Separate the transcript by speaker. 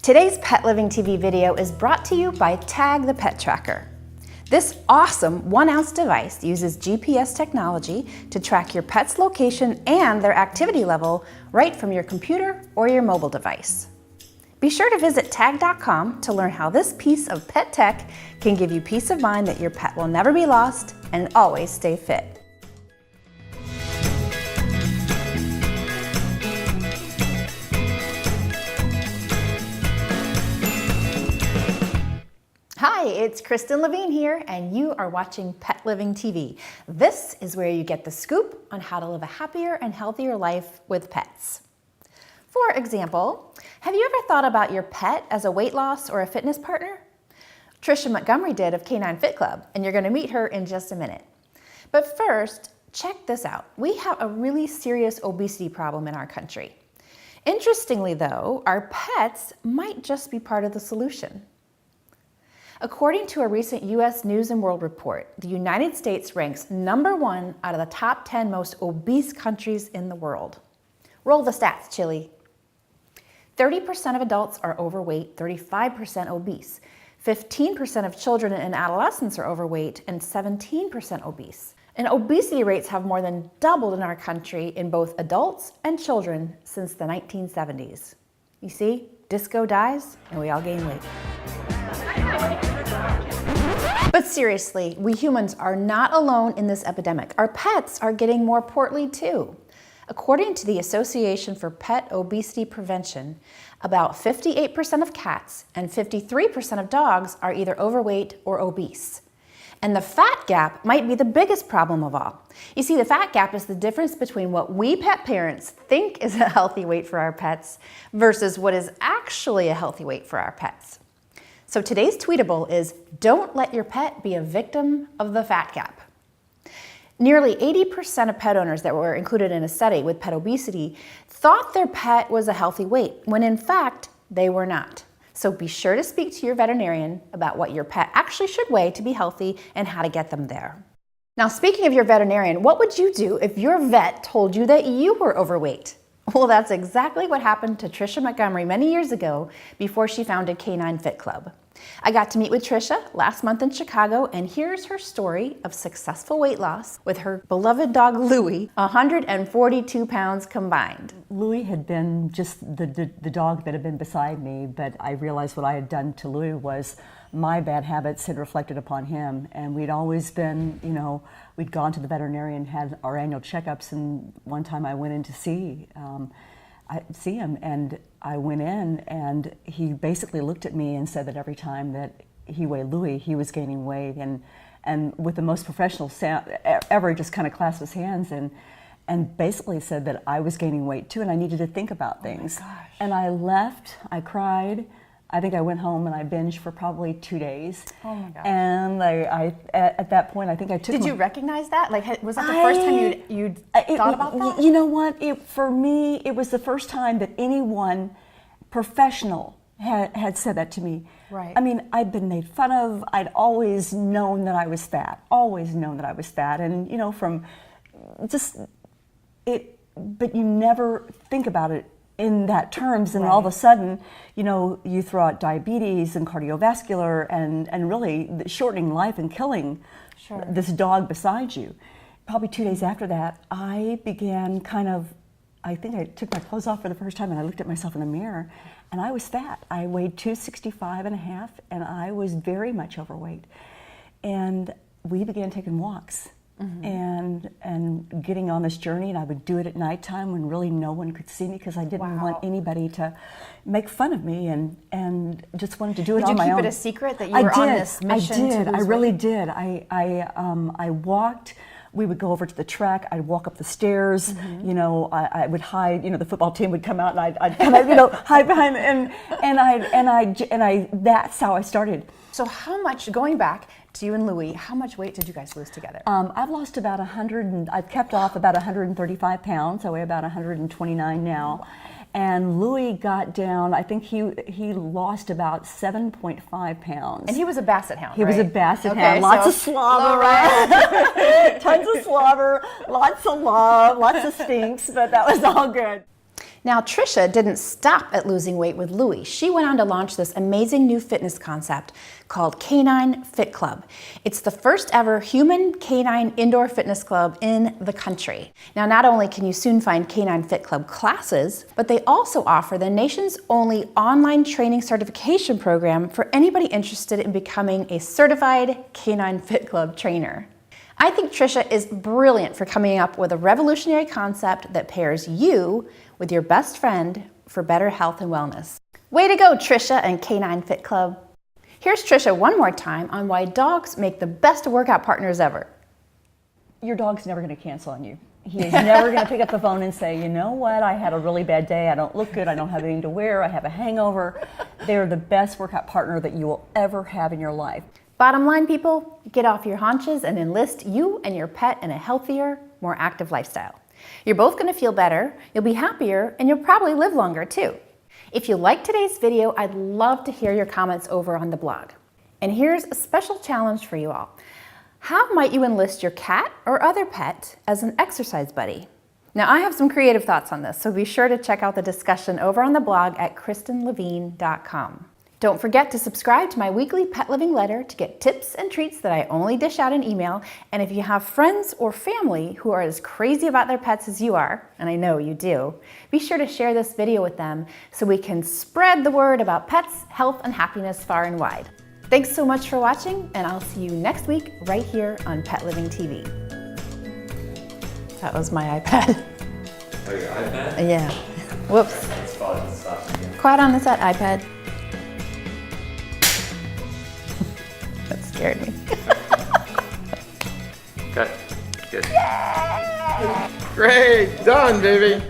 Speaker 1: Today's Pet Living TV video is brought to you by Tag the Pet Tracker. This awesome 1-ounce device uses GPS technology to track your pet's location and their activity level right from your computer or your mobile device. Be sure to visit tag.com to learn how this piece of pet tech can give you peace of mind that your pet will never be lost and always stay fit. Hi, it's Kristen Levine here, and you are watching Pet Living TV. This is where you get the scoop on how to live a happier and healthier life with pets. For example, have you ever thought about your pet as a weight loss or a fitness partner? Trishas Montgomery did of Canine Fit Club, and you're going to meet her in just a minute. But first, check this out. We have a really serious obesity problem in our country. Interestingly though, our pets might just be part of the solution. According to a recent U.S. News & World Report, the United States ranks #1 out of the top 10 most obese countries in the world. Roll the stats, Chili. 30% of adults are overweight, 35% obese. 15% of children and adolescents are overweight, and 17% obese. And obesity rates have more than doubled in our country in both adults and children since the 1970s. You see, disco dies and we all gain weight. But seriously, we humans are not alone in this epidemic. Our pets are getting more portly too. According to the Association for Pet Obesity Prevention, about 58% of cats and 53% of dogs are either overweight or obese. And the fat gap might be the biggest problem of all. You see, the fat gap is the difference between what we pet parents think is a healthy weight for our pets versus what is actually a healthy weight for our pets. So today's tweetable is, don't let your pet be a victim of the fat gap. Nearly 80% of pet owners that were included in a study with pet obesity thought their pet was a healthy weight, when in fact, they were not. So be sure to speak to your veterinarian about what your pet actually should weigh to be healthy and how to get them there. Now, speaking of your veterinarian, what would you do if your vet told you that you were overweight? Well, that's exactly what happened to Trishas Montgomery many years ago before she founded Canine Fit Club. I got to meet with Trisha last month in Chicago, and here's her story of successful weight loss with her beloved dog Louie, 142 pounds combined.
Speaker 2: Louie had been just the dog that had been beside me, but I realized what I had done to Louie was my bad habits had reflected upon him, and we'd always been, we'd gone to the veterinarian, had our annual checkups, and one time I went in to see him, and I went in, and he basically looked at me and said that every time that he weighed Louie, he was gaining weight, and with the most professional sound ever, just kind of clasped his hands and basically said that I was gaining weight too, and I needed to think about things.
Speaker 1: Oh my gosh.
Speaker 2: And I left, I cried. I think I went home and I binged for probably 2 days.
Speaker 1: Oh my gosh.
Speaker 2: And at that point, I think I took.
Speaker 1: Did you recognize that? Like, was that the first time you'd thought about that?
Speaker 2: You know what? For me, it was the first time that anyone professional had said that to me.
Speaker 1: Right.
Speaker 2: I mean, I'd been made fun of. I'd always known that I was fat. Always known that I was fat. And, from just it, but you never think about it in that terms, and
Speaker 1: right.
Speaker 2: All of a sudden, you throw out diabetes and cardiovascular and really shortening life and killing
Speaker 1: Sure.
Speaker 2: this dog beside you. Probably 2 days after that, I began I think I took my clothes off for the first time and I looked at myself in the mirror, and I was fat. I weighed 265 and a half, and I was very much overweight. And we began taking walks. Mm-hmm. and getting on this journey, and I would do it at nighttime when really no one could see me, because I didn't want anybody to make fun of me, and just wanted to do it on my own.
Speaker 1: Did you keep it a secret that you were on this mission?
Speaker 2: I really did. I walked. We would go over to the track. I'd walk up the stairs. Mm-hmm. I would hide. The football team would come out, and I'd kind of hide behind, and that's how I started.
Speaker 1: So how much, going back to you and Louie, how much weight did you guys lose together?
Speaker 2: I've lost about 100, and I've kept off about 135 pounds. I weigh about 129 now. Wow. And Louie got down, I think he lost about 7.5 pounds.
Speaker 1: And he was a basset hound,
Speaker 2: He
Speaker 1: right?
Speaker 2: was a basset hound. Lots of slobber, tons of slobber, lots of love, lots of stinks, but that was all good.
Speaker 1: Now, Trisha didn't stop at losing weight with Louie. She went on to launch this amazing new fitness concept called Canine Fit Club. It's the first ever human canine indoor fitness club in the country. Now, not only can you soon find Canine Fit Club classes, but they also offer the nation's only online training certification program for anybody interested in becoming a certified Canine Fit Club trainer. I think Trisha is brilliant for coming up with a revolutionary concept that pairs you with your best friend for better health and wellness. Way to go, Trisha and Canine Fit Club. Here's Trisha one more time on why dogs make the best workout partners ever.
Speaker 2: Your dog's never going to cancel on you. He is never going to pick up the phone and say, you know what, I had a really bad day, I don't look good, I don't have anything to wear, I have a hangover. They're the best workout partner that you will ever have in your life.
Speaker 1: Bottom line, people, get off your haunches and enlist you and your pet in a healthier, more active lifestyle. You're both going to feel better, you'll be happier, and you'll probably live longer too. If you liked today's video, I'd love to hear your comments over on the blog. And here's a special challenge for you all. How might you enlist your cat or other pet as an exercise buddy? Now, I have some creative thoughts on this, so be sure to check out the discussion over on the blog at KristenLevine.com. Don't forget to subscribe to my weekly Pet Living letter to get tips and treats that I only dish out in email. And if you have friends or family who are as crazy about their pets as you are, and I know you do, be sure to share this video with them so we can spread the word about pets, health, and happiness far and wide. Thanks so much for watching, and I'll see you next week right here on Pet Living TV. That was my iPad.
Speaker 3: Oh, your iPad?
Speaker 1: Yeah. Whoops.
Speaker 3: It's probably stopped again.
Speaker 1: Quiet on the set, iPad. That scared me.
Speaker 3: Okay, good. Great, done, baby.